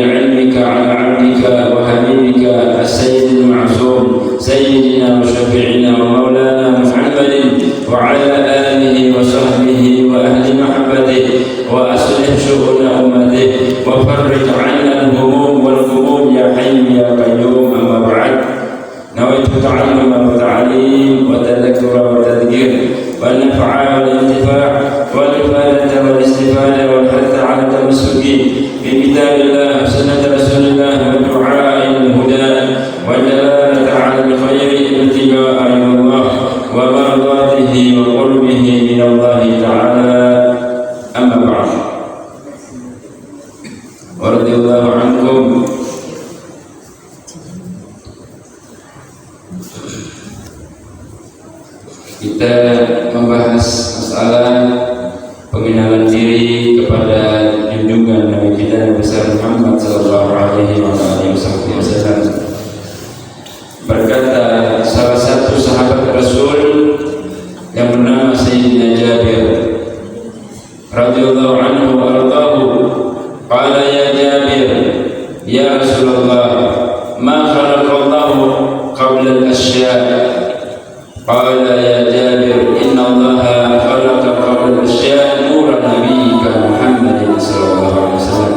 بعلمك على عبدك وحبيبك السيد المعصوم سيدنا وشفيعنا ومولانا محمد وعلى آله وصحبه وأهل محبته وأصلح شؤون أمته وفرج عنا الهموم والغموم يا حي يا قيوم. أما بعد، نويت تعلم والتعليم والتذكر والتذكير والنفع والانتفاع والإفادة والاستفادة والحث على التمسك بكتاب الله وسنة رسول الله والدعاء إلى الهدى والدلالة على الخير ابتغاء من الله ومرضاته وقربه من الله تعالى. أما بعد، ورضي الله عنكم. Kita membahas masalah pengenalan diri kepada junjungan Nabi kita Nabi besar Muhammad sallallahu alaihi wasallam. Berkata salah satu sahabat Rasul yang bernama Sayyidina Jabir radhiyallahu anhu wa radhahu, qala ya Jabir ya Rasulullah, ma khalaqallahu qabla al-asya'. Qala ya Jabir, inna Allaha khalaqa qabla al-asya' nura nabiyyika Muhammadin sallallahu alaihi wasallam.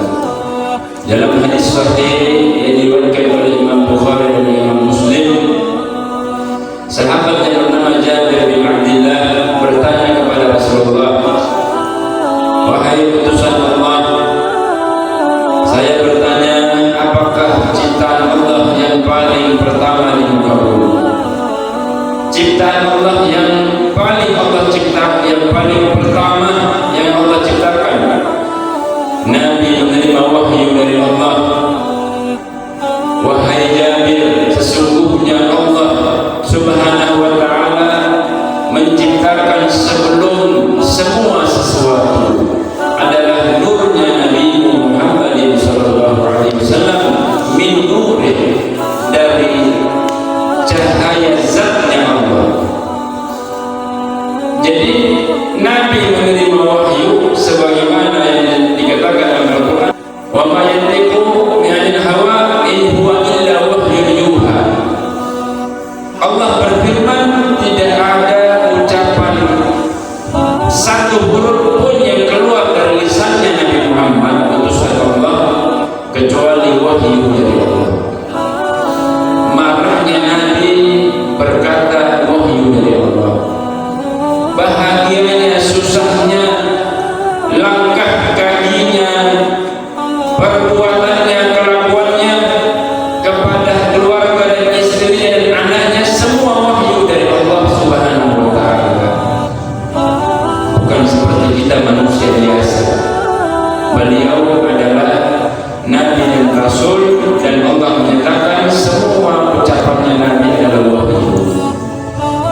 Dalam hadis sahih yang diriwayatkan oleh Imam Bukhari dan Imam Muslim, sahabat yang bernama Jabir bin Abdullah bertanya kepada Rasulullah, wahai utusan Allah, saya bertanya, apakah ciptaan Allah yang paling pertama di muka bumi? Ciptaan Allah yang paling Allah ciptakan, yang paling pertama yang Allah ciptakan. Nabi menerima wahyu dari Allah. Wahai Jabir, sesungguhnya Allah Subhanahu wa ta'ala menciptakan sebelum semua sesuatu adalah nurnya Nabi Muhammad sallallahu alaihi wasallam, min nurih, dari cahaya zatnya Allah. Jadi Nabi menerima wahyu sebagaimana yang dikatakan dalam Al-Quran, wa ma yantiqu minal hawa in huwa illa wahyun yuha. Allah berfirman, tidak ada ucapan satu huruf pun yang keluar dari lisannya Nabi Muhammad utusan Allah kecuali wahyu dari Allah. Marahnya Nabi berkata wahyu dari Allah. Bahagianya, susahnya, langkah kakinya, perbuatannya, kelakuannya kepada keluarga dan istri dan anaknya, semua wahyu dari Allah Subhanahu wa ta'ala. Bukan seperti kita manusia biasa. Beliau adalah Nabi dan Rasul, dan Allah menyatakan semua ucapannya Nabi adalah wahyu.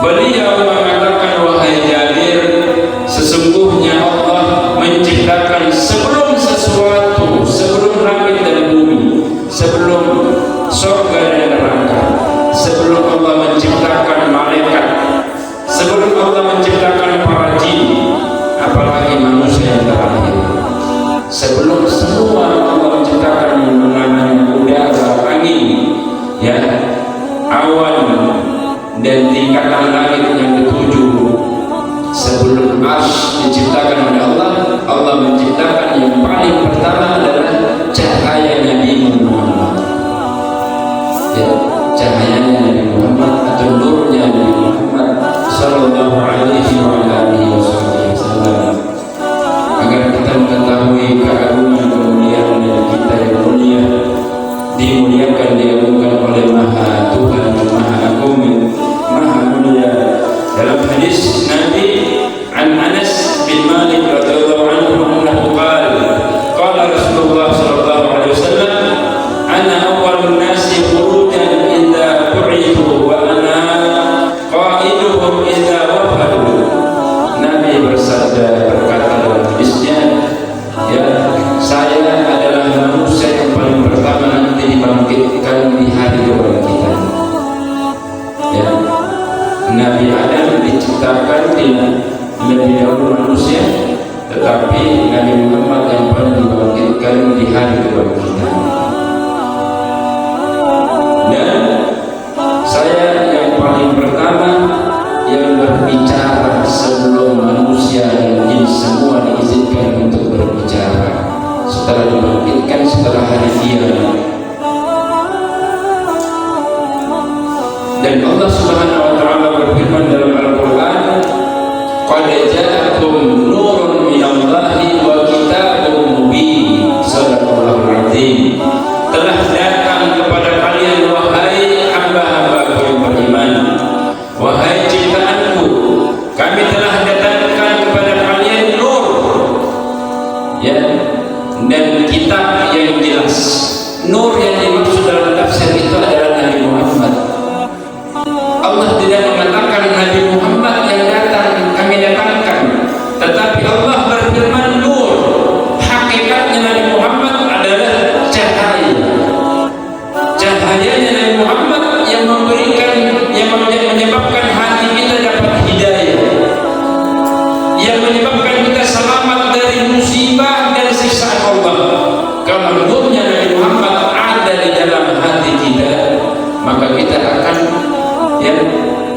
Beliau mengatakan, wahai Jabir, sesungguhnya Allah menciptakan sebelum sesuatu, sebelum langit dan bumi, sebelum surga dan neraka, sebelum Allah menciptakan malaikat, sebelum Allah menciptakan para jin, apalagi manusia yang terakhir. Sebelum semua Allah menciptakan yang namanya udara, angin, ya, awan dan tingkatan langit yang ketujuh. Sebelum arsy diciptakan oleh Allah, Allah menciptakan yang paling pertama adalah cahaya Nabi Muhammad. Ya, cahayanya Nabi Muhammad atau nurnya Nabi Muhammad sallallahu alaihi wasallam. Agar kita mengetahui keagungan kemuliaan kita yang mulia, dimuliakan, diagungkan oleh Maha Tuhan dan Maha Agung, Maha Mulia. Dalam hadis Nabi an Anas bin Malik radhiyallahu anhu annahu qala Rasulullah sallallahu alaihi wasallam, ana awwalun nasi khurujan idza bu'ithu wa ana qaiduhum idza wafadu. Nabi bersabda, berkata dalam hadisnya, ya, saya adalah manusia yang paling pertama nanti dibangkitkan di hari kebangkitan. Ya, Nabi Adam diciptakan lebih dahulu manusia, tetapi Nabi Muhammad yang paling dibangkitkan di hari kebangkitan. qad ja'akum nurun minallahi wa kitabun mubin. Sadaqallahul azim. Telah datang kepada kalian wahai hamba-hambaku yang beriman, wahai ciptaanku, kami telah datangkan kepada kalian nur, ya, dan kitab yang jelas. Nur yang dimaksud dalam tafsir itu adalah Nabi Muhammad. Allah tidak mengatakan Nabi Muhammad yang datang kami datangkan, tetapi Allah berfirman nur. Hakikatnya Nabi Muhammad adalah cahaya. Cahayanya Nabi Muhammad yang memberikan, yang menyebabkan hati kita dapat hidayah, yang menyebabkan kita selamat dari musibah dan siksaan Allah. Kalau nurnya Nabi Muhammad ada di dalam hati kita, maka kita akan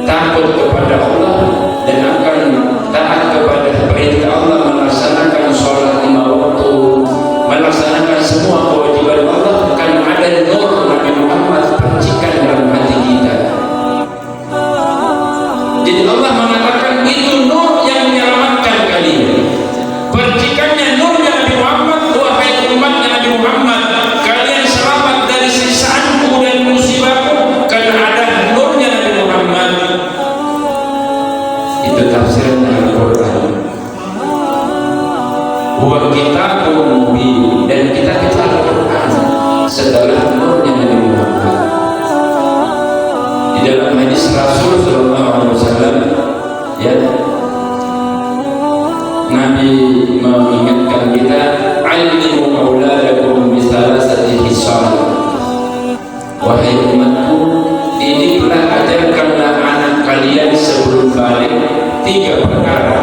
takut kepada Allah dan akan taat kepada perintah Allah, melaksanakan sholat 5 waktu, melaksanakan semua kewajiban Allah, karena ada nur Nabi Muhammad percikan dalam hati kita. Jadi Allah mengatakan itu nur yang menyelamatkan kalian. Percikannya nurnya Nabi Muhammad, wahai umatnya Nabi Muhammad, kalian selamat dari siksaanku dan musibahku karena ada nurnya Nabi Muhammad. Itu tafsirnya Al-Quran. Wa kitabun mubin, dan kita Al-Quran setelah nurnya Nabi Muhammad. Di dalam hadis Rasul sallallahu alaihi wasallam, ya, Nabi mengingatkan kita, alimu auladakum bisalasati hisal. Wahai umatku, didiklah, ajarkanlah anak kalian sebelum balik 3 perkara.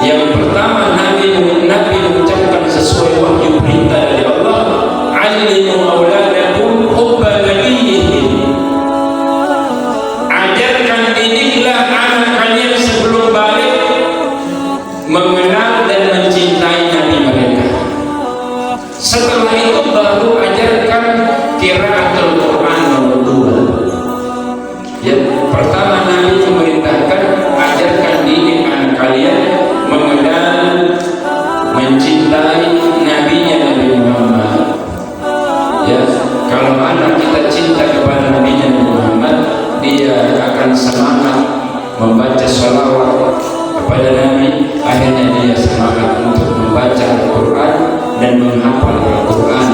Yang pertama, Nabi mengucapkan sesuai wahyu perintah dari Allah, alimu auladakum hubba nabiyihim. Ajarkan, didiklah anak kalian sebelum balik mengenal dan mencintai Nabi mereka. Setelah itu baru ajarkan qiraatul Quran nomor 2. Yang pertama, Nabi memerintahkan ajarkan didik anak kalian mengenal, mencintai Nabi-Nya Nabi Muhammad. Ya, kalau anak kita cinta kepada Nabi-Nya Nabi Muhammad, dia akan semangat membaca sholawat kepada Nabi. Akhirnya dia semangat untuk membaca Al-Quran dan menghafal Al-Quran,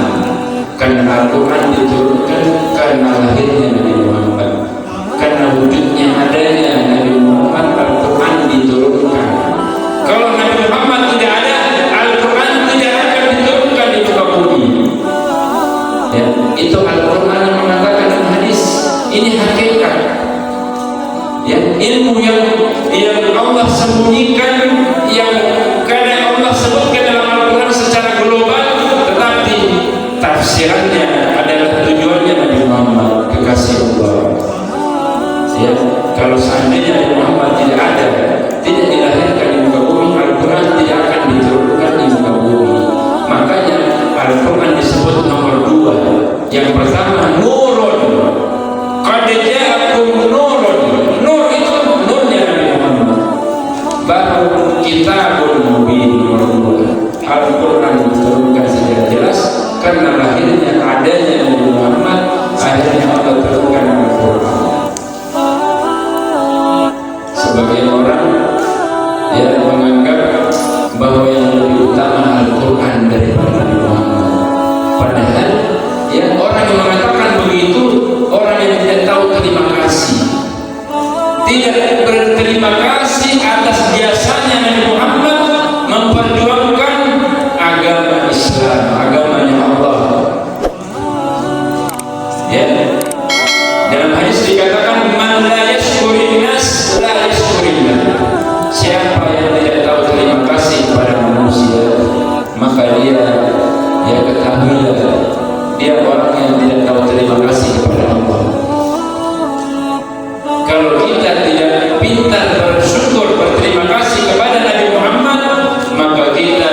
karena Al-Quran diturunkan karena lahirnya Nabi Muhammad, karena wujudnya adanya Nabi Muhammad, Al-Quran diturunkan. Kalau Nabi Muhammad tidak ada, Al-Quran tidak akan diturunkan di muka bumi. Ya, itu Al-Quran yang mengatakan dalam hadis. Ini hakikat. Ya, ilmu yang Allah sembunyikan, yang kadang Allah sebutkan dalam Al-Quran secara global, tetapi tafsirannya adalah tujuannya Nabi Muhammad, kekasih Allah. Ya, kalau seandainya Nabi Muhammad tidak ada, tidak dilahirkan di muka bumi, Al-Quran tidak akan diturunkan di muka bumi. Makanya Al-Quran disebut nomor 2. Yang pertama, nurun. Qad ja'akum nurun. Nur itu nurnya Nabi Muhammad. Baru kitabun mubin nomor 2. Al-Quran diturunkan secara jelas karena lahirnya adanya Nabi Muhammad. Akhirnya Allah turunkan Al-Quran. Sebagian orang yang menganggap bahwa yang lebih utama Al-Quran daripada Nabi Muhammad. Padahal ya, orang yang mengatakan begitu orang yang tidak tahu terima kasih, tidak berterima kasih atas jasanya Nabi Muhammad memperjuangkan agama Islam, agamanya Allah. Ya, dalam hadis dikatakan, man la yashkurin nas la yashkurillah. Siapa yang tidak tahu terima kasih kepada manusia, maka dia ketahuilah dia orang yang tidak tahu terima kasih kepada Allah. Kalau kita tidak pintar bersyukur, berterima kasih kepada Nabi Muhammad, maka kita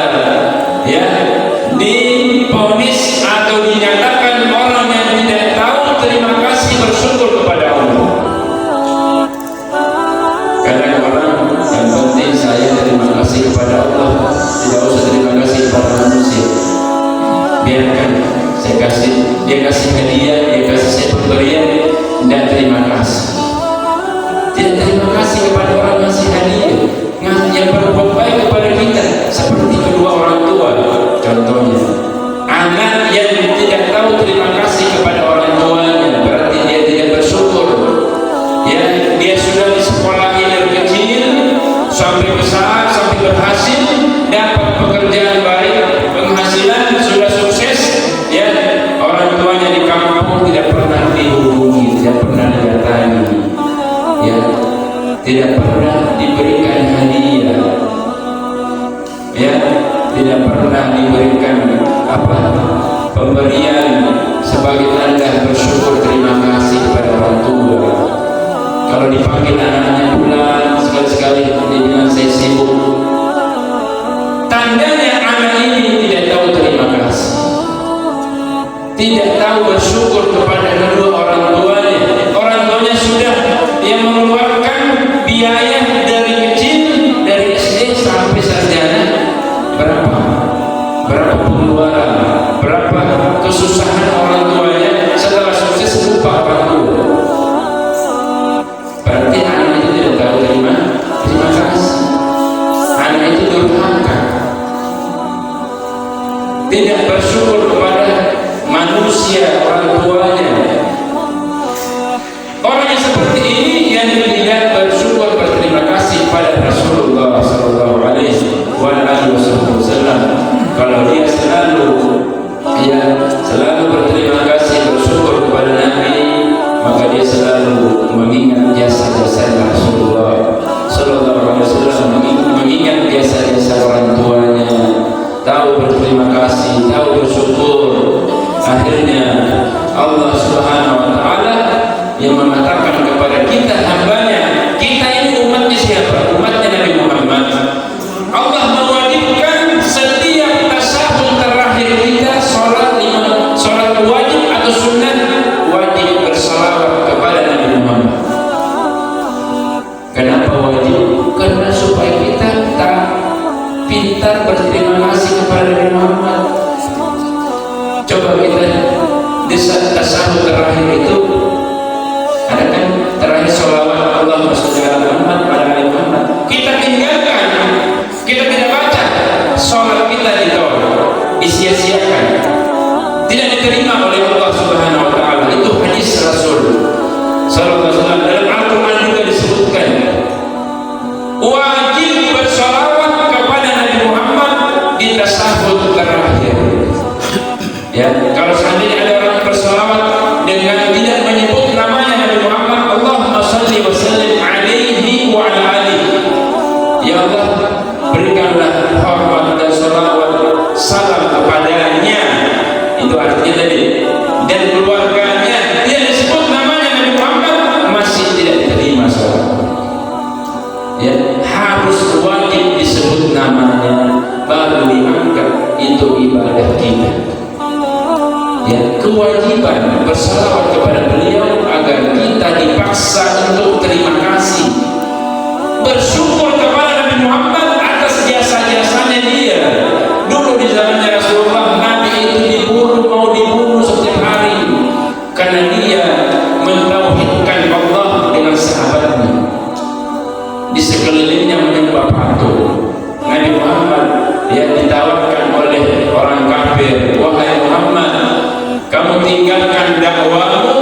diponis atau dinyatakan orang yang tidak tahu terima kasih bersyukur kepada Allah. Kadang orang bayarkan, saya kasih, dia kasih hadiah, dia kasih saya pemberian, dan terima kasih. Tidak terima kasih kepada orang yang ngasih hadiah, yang berbuat baik kepada kita, seperti kedua orang tua. Contohnya, anak yang tidak tahu terima kasih kepada orang tuanya, berarti dia tidak bersyukur. Ya, dia sudah disekolahi dari kecil sampai besar, sampai berhasil, dapat pekerjaan baik, penghasilan sudah sukses. Ya, orang tuanya di kampung tidak pernah dihubungi, tidak pernah didatangi. Ya, tidak pernah diberikan hadiah. Ya, tidak pernah diberikan pemberian sebagai tanda bersyukur terima kasih kepada orang tua. Kalau dipanggil anaknya pulang, sekali-sekali dia bilang saya sibuk. Tandanya anak ini tidak tahu terima kasih, tidak tahu bersyukur kepada kedua orang tuanya. Orang tuanya sudah yang mengeluarkan biaya dari kecil, dari SD sampai sarjana, berapa pengeluaran, berapa kesusahan orang tuanya. Setelah sukses lupa orang tua. Berarti anak itu tidak tahu terima kasih. Anak itu durhaka, tidak bersyukur kepada manusia orang tuanya. Orang yang seperti ini yang tidak bersyukur berterima kasih pada Rasulullah Sallallahu Alaihi Wasallam. Kalau dia selalu berterima kasih, bersyukur kepada Nabi, maka dia selalu mengingat jasa-jasa Rasulullah Sallallahu Alaihi Wasallam, mengingat jasa-jasa orang tuanya, tahu berterima kasih, tahu bersyukur. Akhirnya Allah Subhanahu Wa Taala yang mengatakan kepada kita hambanya, kita ini umatnya siapa? Umatnya Nabi Muhammad. Allah mewajibkan setiap tasahud terakhir kita sholat wajib atau sunnah, wajib bersalawat kepada Nabi Muhammad. Kenapa wajib? Karena supaya kita tak pintar berterima kasih kepada Nabi Muhammad. Coba kita di saat tasahud terakhir itu ada kan terakhir sholawat Allahumma sholli ala Muhammad pada Nabi Muhammad. Kita tinggalkan, kita tidak baca, sholat kita ditolak, disia-siakan, tidak diterima oleh Allah Subhanahu Wa Taala. Itu hadis Rasul Sallallahu Alaihi Wasallam. Dalam Al-Quran juga disebutkan wajib bersalawat kepada Nabi Muhammad di tasahud terakhir. Ya, kalau seandainya ada orang bersalawat dengan tidak menyebut namanya Nabi Muhammad, Allahumma shalli wa sallim alaihi wa ala alihi. Ya Allah, berikanlah hormat dan salawat salam kepadanya. Itu artinya tadi. Dan keluarganya tidak disebut namanya Nabi Muhammad, masih tidak diterima salat. Ya, harus wajib disebut namanya baru diangkat, itu ibadah kita. Ya, kewajiban bersalawat kepada beliau agar kita dipaksa untuk terima kasih, bersyukur kepada Nabi Muhammad atas jasa-jasanya dia. Dulu di zamannya Rasulullah, Nabi itu mau dibunuh setiap hari karena dia mentauhidkan Allah dengan sahabatnya. Di sekelilingnya menyembah patung. Nabi Muhammad yang ditawarkan oleh orang kafir, wahai Muhammad, kamu tinggalkan dakwamu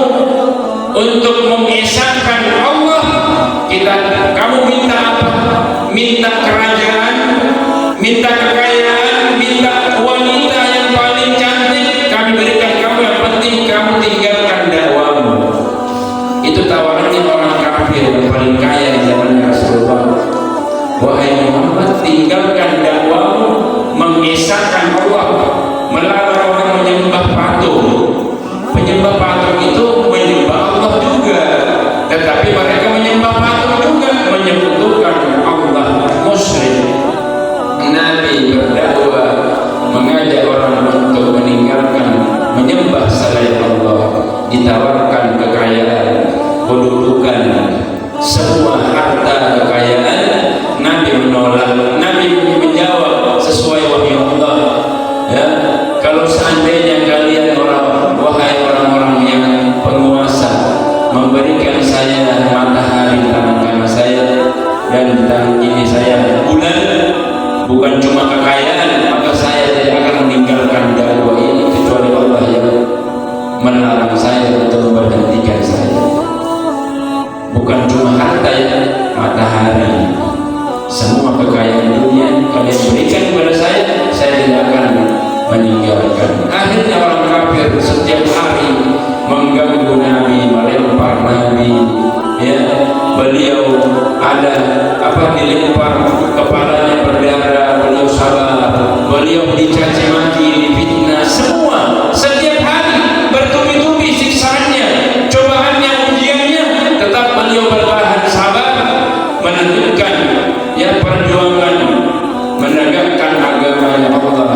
untuk mengesahkan Allah. Kamu minta apa? Minta kerajaan, minta kekayaan, minta wanita yang paling cantik, kami berikan kamu. Yang penting kamu tinggalkan dakwamu. Itu tawarannya orang kafir yang paling kaya di zaman Rasulullah. Wahai Muhammad, tinggalkan dakwamu, mengesahkan Allah, melarang orang menyembah patung. Penyembah patung itu menyembah Allah juga, tetapi mereka menyembah patung juga, menyekutukan Allah, musyrik. Nabi berdakwah, mengajak orang untuk meninggalkan menyembah selain Allah. Ditawarkan kekayaan, kedudukan, semua harta kekayaan, Nabi menolak. Nabi menjawab sesuai wahyu Allah. Ya, kalau seandainya melarang saya untuk memberhentikan saya. Bukan cuma harta ya, matahari, semua kekayaan dunia kalian berikan kepada saya tidak akan meninggalkan. Akhirnya orang kafir setiap hari mengganggu Nabi, melempar Nabi, ya, beliau ada dilempar kepalanya berdarah, beliau sabar, beliau dicaci maki, difitnah, semua setiap hari bertubi-tubi siksaannya, cobaannya, ujiannya, tetap beliau bertahan sabar melanjutkan ya perjuangan menegakkan agama Allah,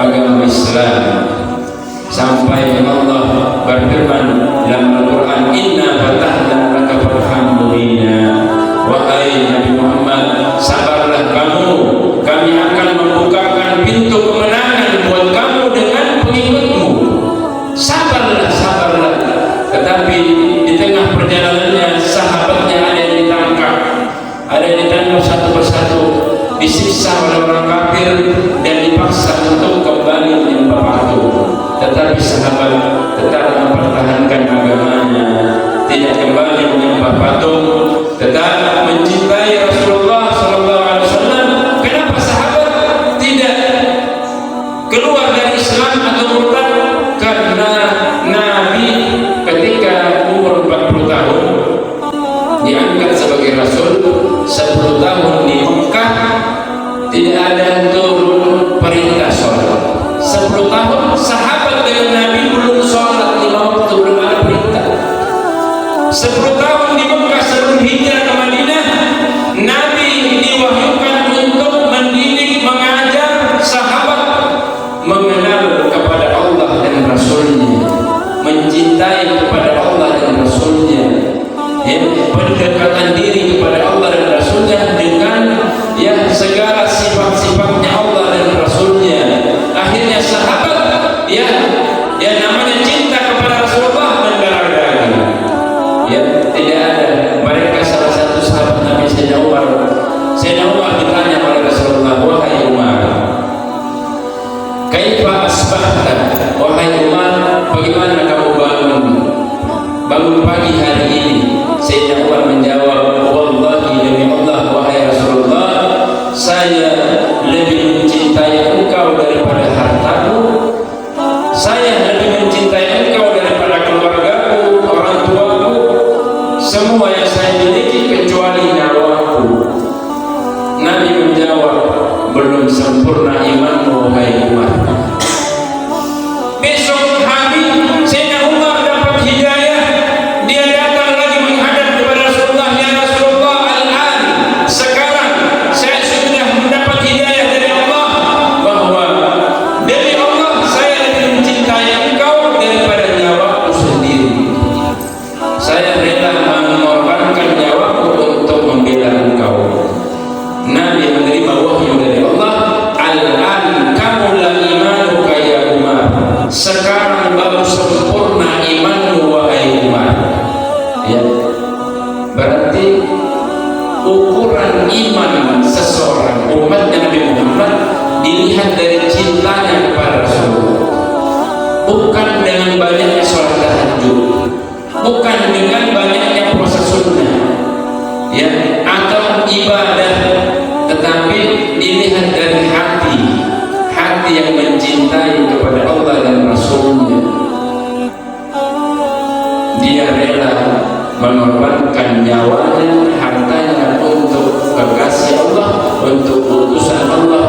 agama Islam, sampai Allah berfirman dalam Al-Quran, inna fatahna laka fathan mubina. Wahai Nabi Muhammad, sabarlah kamu, kami akan membukakan pintu kemenangan buat kamu dengan pengikutmu. Sabarlah, sabarlah. Tetapi di tengah perjalanannya sahabatnya ada yang ditangkap, ada yang ditangkap satu persatu, disiksa oleh orang kafir dan dipaksa untuk kembali menyembah patung. Tetapi sahabat tetap mempertahankan agamanya, tidak kembali menyembah patung, tetap mencintai Rasulullah SAW. Kenapa sahabat tidak keluar dari Islam atau murtad? Karena Nabi ketika umur 40 tahun diangkat sebagai Rasul, 10 tahun di Mekah tidak ada turun perintah sholat. 10 tahun sahabat dengan Nabi belum sholat 5 waktu, belum ada perintah. 10 tahun di Mekah sebelum hijrah ke Madinah, Nabi diwahyukan untuk mendidik, mengajar sahabat mengenal kepada Allah dan Rasulnya, mencintai kepada Allah dan Rasulnya, ya, pendekatan diri kepada Allah dan Rasulnya dengan ya segala sifat-sifatnya Allah dan Rasulnya. Akhirnya sahabat ya namanya cinta kepada Rasulullah mendarah daging. Ya, tidak ada. Mereka salah satu sahabat Nabi Sayyidina Umar ditanya oleh Rasulullah, wahai Umar, kaifa asbahta? Wahai Umar, bagaimana kamu bangun pagi hari ini? Sayyidina Umar menjawab, wallahi demi Allah, wahai Rasulullah, saya lebih mencintai engkau daripada hartaku, saya lebih mencintai engkau daripada keluargaku, orang tuaku, semua yang saya miliki kecuali nyawaku. Nabi menjawab, belum sempurna imanmu wahai Umar. Besok hari Sayyidina Umar dapat hidayah, dia datang lagi menghadap kepada Rasulullah, ya Rasulullah, al-an, sekarang saya sudah mendapat hidayah dari Allah bahwa demi Allah saya lebih mencintai engkau daripada nyawaku sendiri. Saya rela mengorbankan nyawaku untuk membela engkau. Nabi menerima wahyu dari Allah, al-an kamula imanuka ya Umar, sekarang baru sempurna imanmu wahai Umar. Ya, berarti ukuran iman seseorang umatnya Nabi Muhammad dilihat dari cintanya kepada Rasulullah, bukan dengan banyaknya sholat tahajud, bukan dengan banyaknya puasa sunnah, ya, atau ibadah, tetapi dilihat dari hati yang mencintai kepada Allah dan Rasulnya. Dia rela mengorbankan nyawanya, hartanya untuk kekasih Allah, untuk utusan Allah,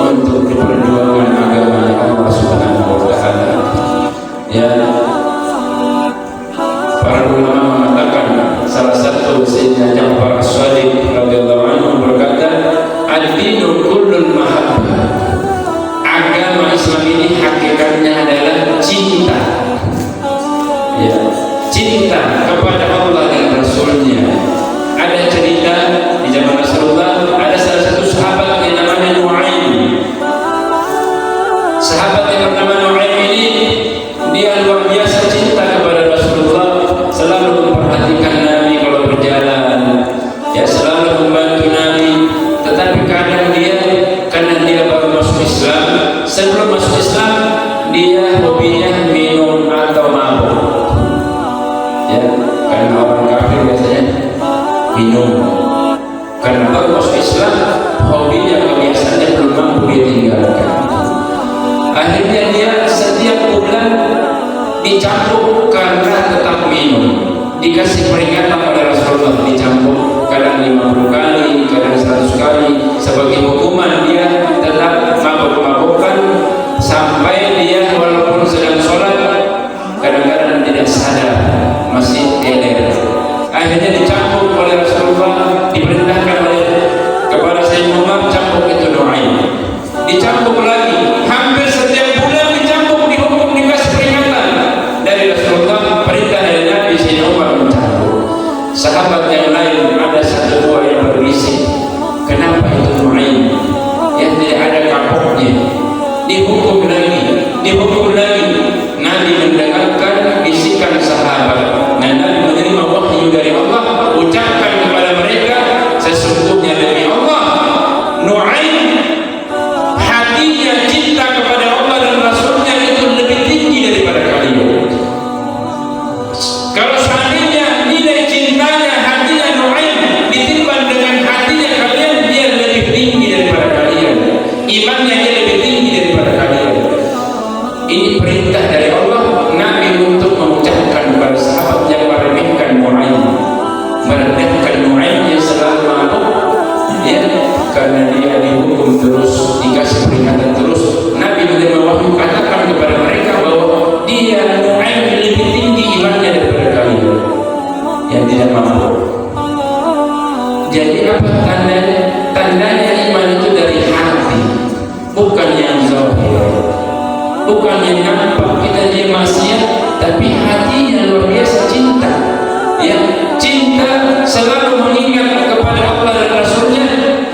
untuk perjuangan agama Allah Subhanahu wa Ta'ala. Ya, para ulama mengatakan, salah satu Sayyidina Ja'far As-Shadiq radhiyallahu anhu berkata, ad-dinu kullul mahabbah. Agama Islam ini hakikatnya adalah cinta, ya, cinta kepada Allah dan Rasulnya. Ada cerita di zaman Rasulullah, ada salah satu sahabat yang namanya Nu'aim. Sahabat yang bernama Nu'aim ini dia luar biasa cinta kepada Rasulullah, selalu memperhatikan Nabi kalau berjalan, ya, selalu membantu Nabi. Tetapi kadang karena dia baru masuk Islam, sebelum masuk Islam dia hobinya minum atau mabuk. dicambuk karena tetap minum. Dikasih peringatan oleh Rasulullah, dicambuk kadang 50 kali, kadang 100 kali sebagai hukuman dia tetap mabuk-mabukan sampai dia walaupun sedang sholat kadang-kadang tidak sadar, masih teler. Akhirnya dicambuk oleh Rasulullah, diperintahkan oleh kepada Sayyidina Umar, cambuk itu Nu'aim. Dicambuk lagi, hampir setiap bulan dicambuk, dihukum, dikasih peringatan dari Rasulullah, perintah dari Nabi. Sayyidina Umar mencambuk. Sahabat yang lain ada satu dua yang berbisik, kenapa itu Nu'aim yang tidak ada kapoknya? Dihukum lagi, dihukum lagi. Nabi mendengarkan bisikan sahabat. Nah, Nabi menerima wahyu dari Allah, ucapkan kepada mereka, sesungguhnya demi Allah, Nu'aim hatinya cinta kepada Allah dan Rasulnya itu lebih tinggi daripada kalian. Kalau seandainya nilai cintanya hatinya Nu'aim ditimbang dengan hatinya kalian, dia lebih tinggi daripada kalian. Imannya dia lebih tinggi daripada kalian. Ini perintah dari Allah, Nabi untuk mengucapkan kepada sahabat yang meremehkan Nu'aim, merendahkan Nu'aim yang selalu mabuk, ya, karena dia dihukum terus, dikasih peringatan terus. Nabi menerima wahyu, katakan kepada mereka bahwa dia Nu'aim lebih tinggi imannya daripada kalian yang tidak mabuk. Jadi apa tandanya? Tandanya iman itu dari hati, bukan yang zahir, bukan yang nampak. Kita dia maksiat, tapi hatinya luar biasa cinta. Ya, cinta selalu mengingat kepada Allah dan Rasulnya.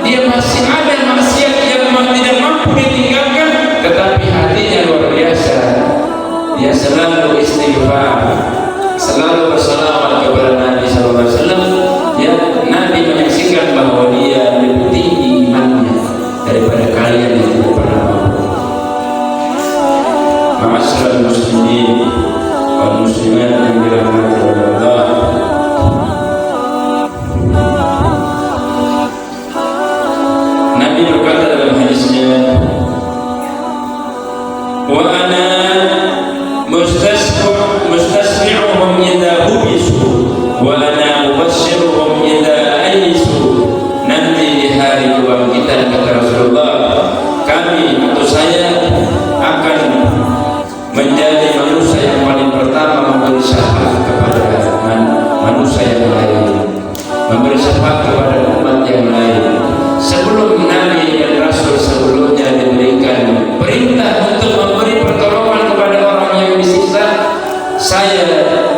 Dia masih ada maksiat yang tidak mampu ditinggalkan, tetapi hatinya luar biasa. Dia selalu istighfar, selalu bersalawat kepada Nabi SAW. Ya, Nabi menyaksikan bahwa dia lebih tinggi imannya daripada kalian yang tidak pernah mampu. Ma'asyiral muslimin wal muslimat yang dirahmati oleh Allah. Nabi berkata dalam hadisnya, wa ana mustasmi'uhum idza hubisu wa ana mubashiruhum idza aisu. Nanti di hari kebangkitan, kata Rasulullah, kami atau saya akan menjadi manusia yang paling pertama memberi syafaat kepada manusia yang lain, memberi syafaat kepada umat yang lain. Sebelum Nabi dan Rasul sebelumnya diberikan perintah untuk memberi pertolongan kepada orang yang disiksa, saya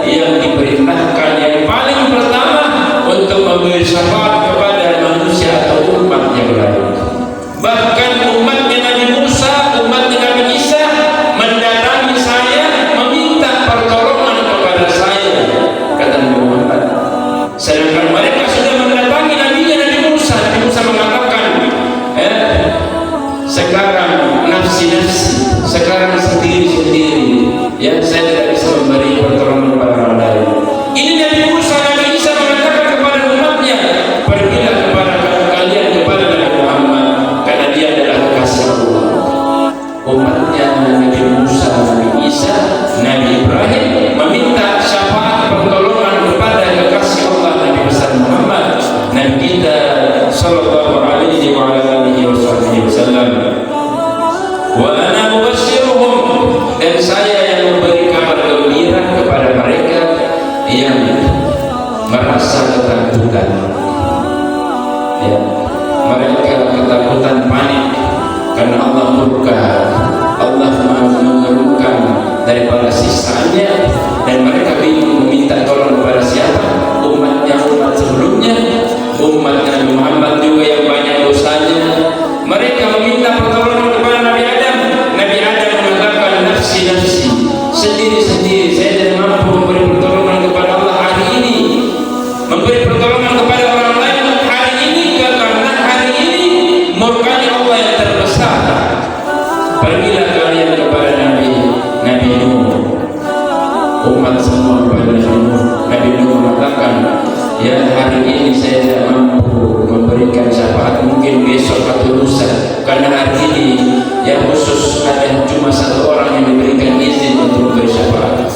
yang diperintahkan yang paling pertama untuk memberi syafaat kepada manusia atau umat yang lain. Bahkan umatnya Nabi Musa, umatnya Nabi Isa mendatangi saya, meminta pertolongan kepada saya, kata Nabi Muhammad. Sedangkan mereka sudah mendatangi Nabi Musa. Nabi Musa mengatakan, sekarang nafsi-nafsi, sekarang sendiri-sendiri, ya, saya tidak bisa memberi pertolongan kepada orang lain. Ini Nabi Musa. Nabi Isa mengatakan kepada umatnya, pergilah kepada kalian kepada Nabi Muhammad, karena dia adalah kekasih Allah. Umatnya Nabi Musa, Nabi Isa, Nabi Ibrahim meminta syafaat pertolongan kepada kekasih Allah, Nabi besar Muhammad, Nabi kita sallallahu alaihi wa alihi wasallam. Wa ana mubashiruhum, dan saya yang memberi kabar gembira kepada mereka yang merasa ketakutan. Ya, mereka ketakutan, panik karena Allah murka, Allah menurunkan daripada sisanya, dan mereka bingung meminta tolong kepada siapa? Umatnya, umat sebelumnya, umat Nabi Muhammad juga yang banyak dosanya. Mereka meminta pertolongan kepada Nabi Adam. Nabi Adam mengatakan, nafsi-nafsi, sendiri-sendiri, saya tidak mampu memberi pertolongan kepada Allah hari ini, memberi pertolongan kepada orang lain hari ini, karena hari ini murkanya Allah yang terbesar. Pergilah kalian kepada Nabi Nuh, umat semua kepada Nabi Nuh. Nabi Nuh mengatakan, ya, hari ini saya tidak mampu memberikan syafaat, mungkin besok atau lusa, karena hari ini yang khusus ada cuma satu orang yang diberikan izin untuk memberi syafaat.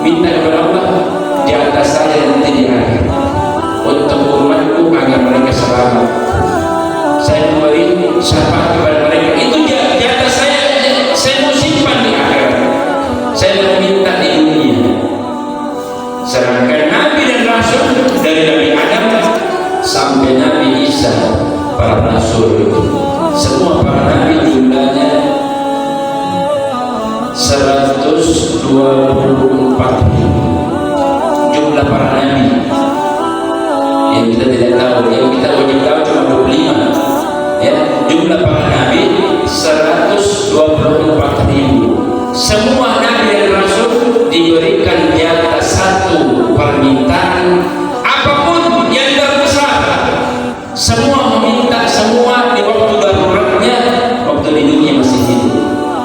minta kepada Allah di atas saya nanti di akhir untuk umatku agar mereka selamat. Saya memberi syafaat kepada mereka, itu di atas saya mau simpan di akhirat, saya mau minta di dunia. Sedangkan Nabi dan Rasul dari Nabi Adam sampai Nabi Isa, para Rasul semua para Nabi jumlahnya 124 jumlah para Nabi. Yang kita tidak tahu, yang kita wajib tahu cuma 25 ya. Jumlah para Nabi 124.000. Semua Nabi dan Rasul diberikan di atas satu permintaan, apapun yang terbesar semua meminta, semua di waktu daruratnya, waktu di dunia masih hidup.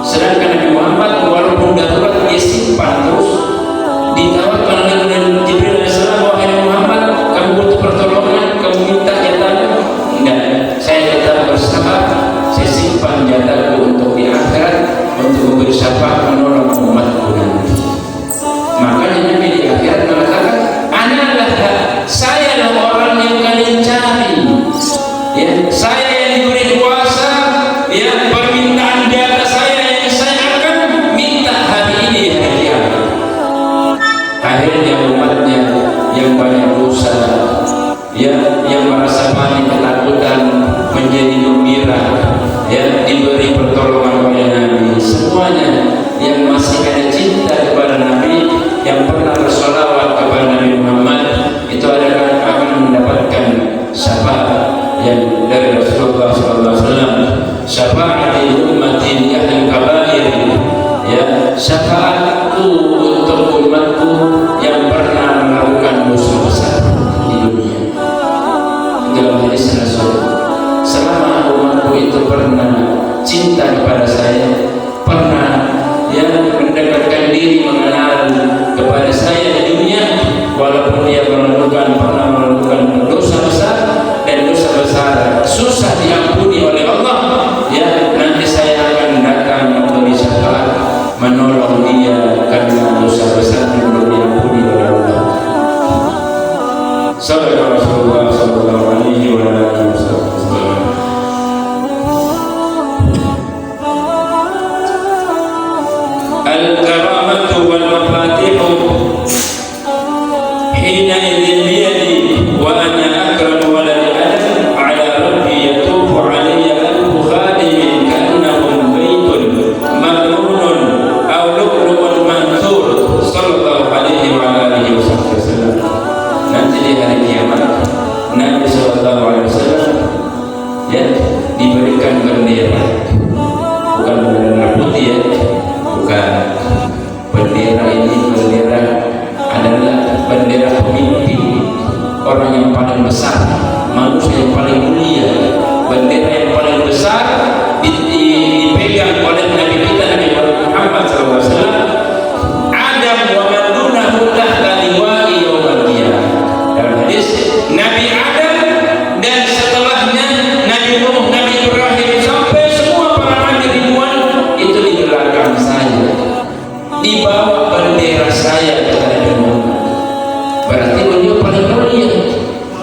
Sedangkan Nabi Muhammad walaupun darurat dia simpan terus. Ditawarkan oleh Jibril alaihissalam, wahai Muhammad, kamu butuh pertolongan, kamu minta jatahmu. Enggak, saya tetap bersabar, saya simpan jatahku untuk di akhirat, untuk memberi syafaat menolong umatku nanti. Makanya Nabi di akhirat mengatakan, analah, saya lah orang yang kalian cari ya, saya yang diberi kuasa ya, permintaan di atas saya yang saya akan minta hari ini hari kiamat. Akhirnya umatnya yang banyak dosa ya, yang merasa panik ketakutan menjadi gembira ya, diberi pertolongan oleh Nabi. Semuanya yang masih ada cinta kepada Nabi, yang pernah bersolawat kepada Nabi Muhammad, itu adalah akan mendapatkan syafaat yang dari Rasulullah SAW. Syafaat ummati li ahli kabair ya, syafaatku untuk umatku yang pernah melakukan dosa besar di dunia. Dalam hadis Rasul, selama umatku itu pernah cinta kepada saya, pernah yang mendekatkan diri mengenal kepada saya di dunia, walaupun dia pernah melakukan dosa besar, dan dosa besar susah diampuni oleh Allah ya, nanti saya akan datang memberi syafaat menolong dia karena dosa besar yang belum diampuni oleh Allah. Sallallahu Rasulullah sallallahu alaihi wasallam. Al-karamatu wal mafatihu hina idzin biyadi wa ana akramu waladi adam ala rabbi yatufu alayya alfu khadimin ka'annahum baitun mamnunun aw lu'lu'un mansur. Sallallahu alaihi wa alihi wasallam. Nanti di hari kiamat Nabi sallallahu alaihi wasallam ya diberikan bendera, bukan bendera putih ya, bukan. Bendera ini bendera adalah bendera pemimpin, orang yang paling besar, manusia yang paling mulia. Bendera yang paling besar dipegang oleh Nabi kita Nabi Muhammad SAW. Adam wa man dunahu tahta liwa'i yaumil qiyamah. Dalam hadis, Nabi Adam dan setelahnya Nabi Nuh, Nabi Ibrahim, sampai semua para nabi ribuan itu di belakang saya, di bawah bendera saya kata Nabi Muhammad. Berarti beliau paling mulia,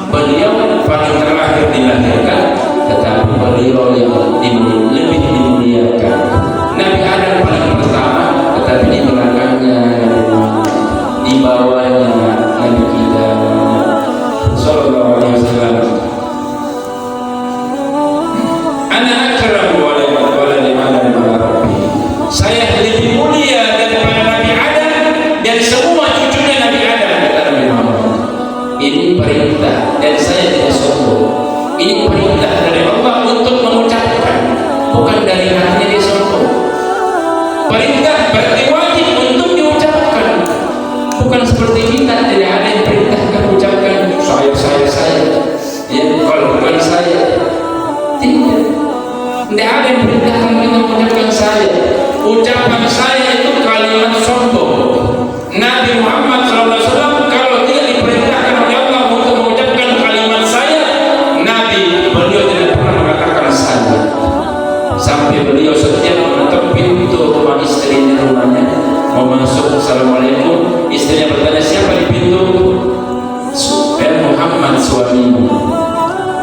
beliau paling terakhir dilahirkan, tetapi beliau yang lebih dimuliakan. Nabi Adam paling pertama, tetapi di belakangnya Nabi Muhammad, di bawahnya Nabi kita sallallahu alaihi wasallam. Ana akramu waladi Adam ala rabbi. Saya lebih mulia daripada Nabi Adam dan semua cucunya Nabi Adam kata Nabi Muhammad. Ini perintah dan saya tidak sombong. Ini perintah dari Allah untuk mengucapkan, bukan dari hatinya dia sombong. Perintah berarti wajib untuk diucapkan, bukan seperti kita tidak ada yang perintahkan ucapkan saya ya, kalau bukan saya tidak ada yang perintahkan kita mengucapkan saya. Ucapan saya itu kalimat sombong. Nabi Muhammad SAW kalau tidak diperintahkan oleh Allah untuk mengucapkan kalimat saya, Nabi beliau tidak pernah mengatakan saya. Sampai beliau setiap mengetuk pintu rumah istri di rumahnya mau masuk assalamualaikum. Istrinya bertanya, siapa di pintu? Muhammad suamimu.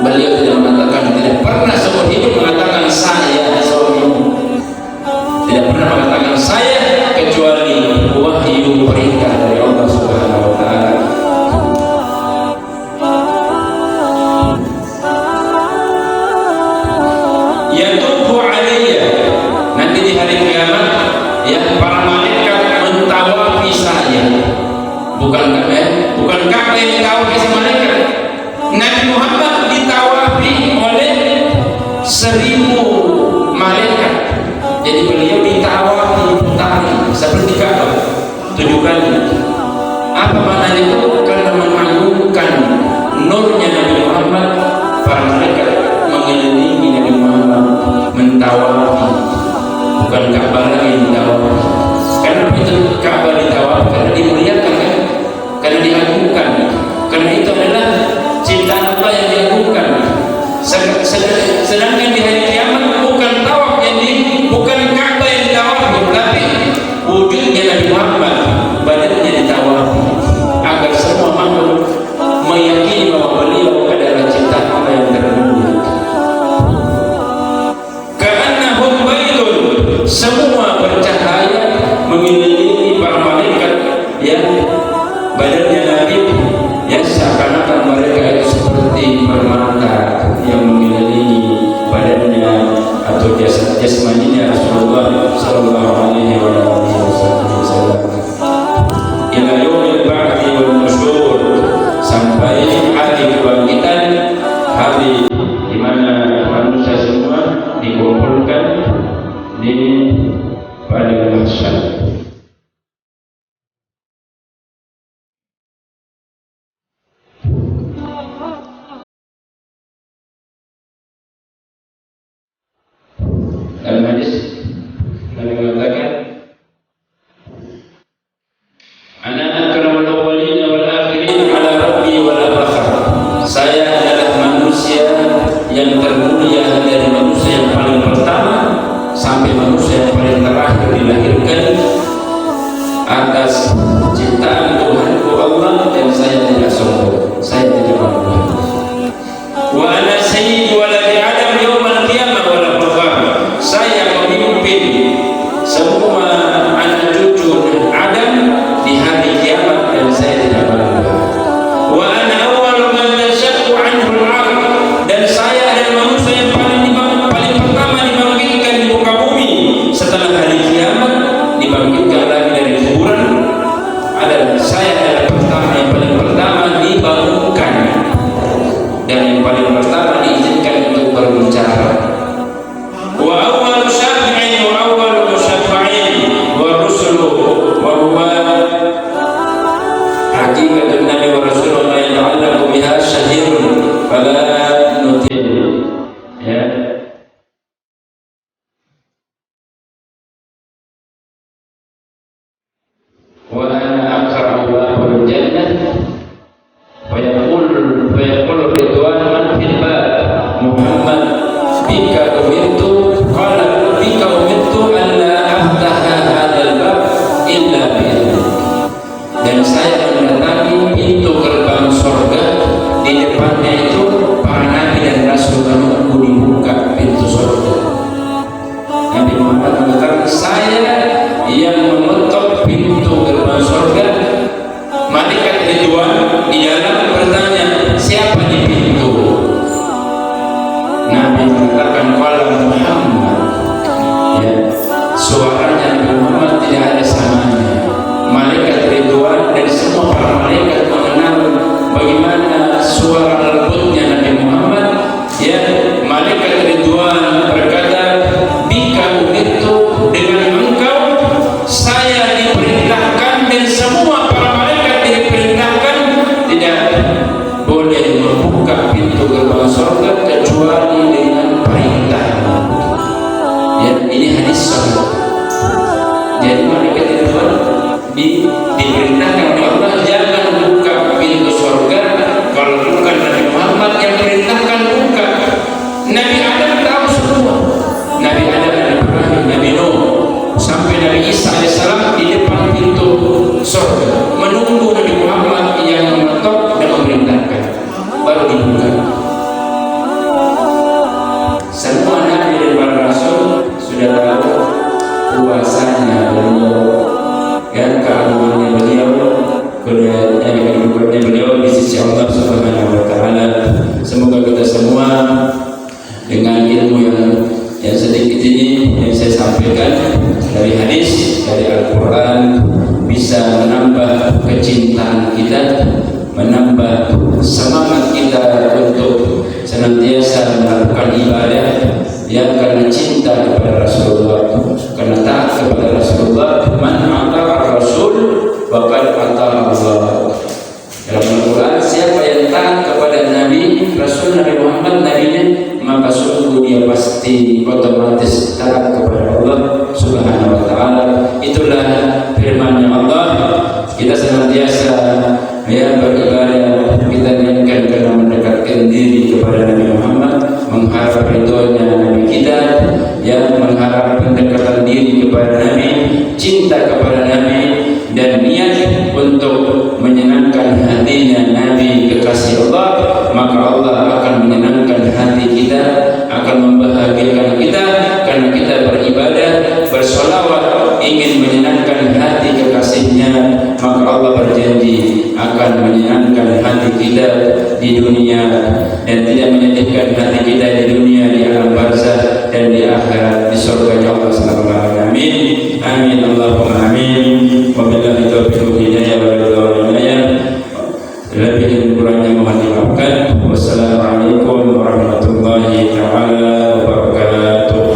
Beliau tidak mengatakan, tidak pernah seumur hidup mengatakan saya suamimu, tidak pernah mengatakan saya, kecuali wahyu perintah dari Allah Subhanahu wa taala. Yatubu alayya, nanti di hari kiamat ya, para malaikat mentawafi saya. Bukan Ka'bah yang ditawafi sama malaikat. Nabi Muhammad ditawafi oleh 1000 malaikat. Jadi beliau ditawafi putari seperti Ka'bah 7 kali. Apa maknanya itu? Karena mengagungkan nurnya Nabi Muhammad, para malaikat mengelilingi Nabi Muhammad mentawafi. Bukan Ka'bah lagi ditawafi. Karena itu Ka'bah ditawafi karena dimuliakan kan? Karena diagungkan. Karena itu adalah ciptaan Allah yang diagungkan. Sedangkan di hari kiamat bukan tawaf bukan Ka'bah yang ditawafi, tapi wujudnya Nabi Muhammad, badannya ditawafi, agar semua makhluk meyakini bahwa beliau adalah ciptaan Allah yang termulia. Ka'annahum baydun, semua bercahaya mengelilingi para malaikat yang badannya Nabi, ya seakan-akan mereka itu seperti permata yang mengelilingi badannya atau jasmaninya Rasulullah sallallahu alaihi wasallam. Ila yaumil ba'thi wal nusyur, sampai hari kebangkitan, hari di mana manusia semua dikumpulkan di padang mahsyar. Dalam hadis Nabi mengatakan, ana akramul awwalin wal akhirin ala rabbi wa la fakhr. Saya adalah manusia yang termulia dari manusia yang paling pertama sampai manusia yang paling terakhir dilahirkan atas ciptaan Tuhanku Allah, dan saya tidak sombong, saya tidak bangga. Wa ana sayyid waladi Adam yaumal qiyamah wa la fakhr. Saya memimpin semua anak cucu Adam di hari kiamat, dan saya tidak bangga. Wa ana awwal man tashaqqu anhu al-ardh, dan saya adalah manusia yang paling pertama dibangkitkan di muka bumi setelah hari kiamat, dibangkitkan lagi dari kuburan. Saya adalah pertama, yang paling pertama dibangunkan dan yang paling pertama diizinkan untuk berbicara. Wa awwal syafi'in wa awwal musyaffa'in wa rusuluhu wa huwa haqiqatun nabi wa rasulullah yang ta'allaqu biha syahirun fala nutil. Ya, wa ana aqra'u babul jannah wa yaqul ridwan man fil bab Muhammad bika umirtu, qala bika umirtu an la aftaha hadzal bab illa bi'idnik. Dan saya mendatangi pintu gerbang surga, di depannya itu para nabi dan rasul menunggu dibuka pintu surga. Nabi Muhammad mengatakan, saya yang mengetuk pintu gerbang surga. Malaikat Ridwan di dalam bertanya, siapa di pintu? Nabi mengatakan, qala Muhammad. Ya, suaranya Nabi Muhammad tidak ada samanya. Malaikat Ridwan dan semua para malaikat mengenal bagaimana suara lembutnya Nabi Muhammad. Ya, malaikat Ridwan berkata, bika umirtu, dengan engkau saya diperintahkan, dan semua para malaikat diperintahkan tidak boleh membuka pintu gerbang surga kecuali dengan perintah. Ya, ini hadis sahih. surga, menunggu Nabi Muhammad yang mengetok dan memerintahkan, baru dibuka. Semua nabi dan para rasul sudah tahu kuasanya beliau, dan keagungannya beliau, kedudukannya beliau di sisi Allah Subhanahu wa Ta'ala. Semoga kita semua dengan ilmu yang sedikit ini yang saya sampaikan dari hadis, dari Al-Quran, bisa menambah kecintaan kita, menambah semangat kita untuk senantiasa melakukan ibadah yang karena cinta kepada Rasulullah, karena taat kepada Rasulullah. Man ata'a Rasul faqad ata'a Allah. Dalam Al-Quran, siapa yang taat kepada Nabi, Rasul Nabi Muhammad, Nabinya, maka sungguh dia pasti otomatis taat kepada Allah Subhanahu wa Ta'ala. Itulah firman-Nya Allah. Kita senantiasa beribadah, kita niatkan karena mendekatkan diri kepada Nabi Muhammad, mengharap ridhonya Nabi kita, mengharap pendekatan diri kepada Nabi, cinta kepada Nabi, dan niat untuk menyenangkan hatinya Nabi kekasih Allah. Maka Allah akan menyenangkan hati kita, akan membahagiakan kita, karena kita beribadah, bersolawat, ingin menyenangkan hati kekasihnya. Maka Allah berjanji akan menyenangkan hati kita di dunia, dan tidak menyedihkan hati kita di dunia, di alam barzakh, dan di akhirat, di surga Allah Subhanahu wa Ta'ala. Amin. Amin Allahumma amin. Wabillahi taufiq wal hidayah wal hidayah. Lebih dan kurangnya mohon dimaafkan. Wassalamualaikum warahmatullahi taala wabarakatuh.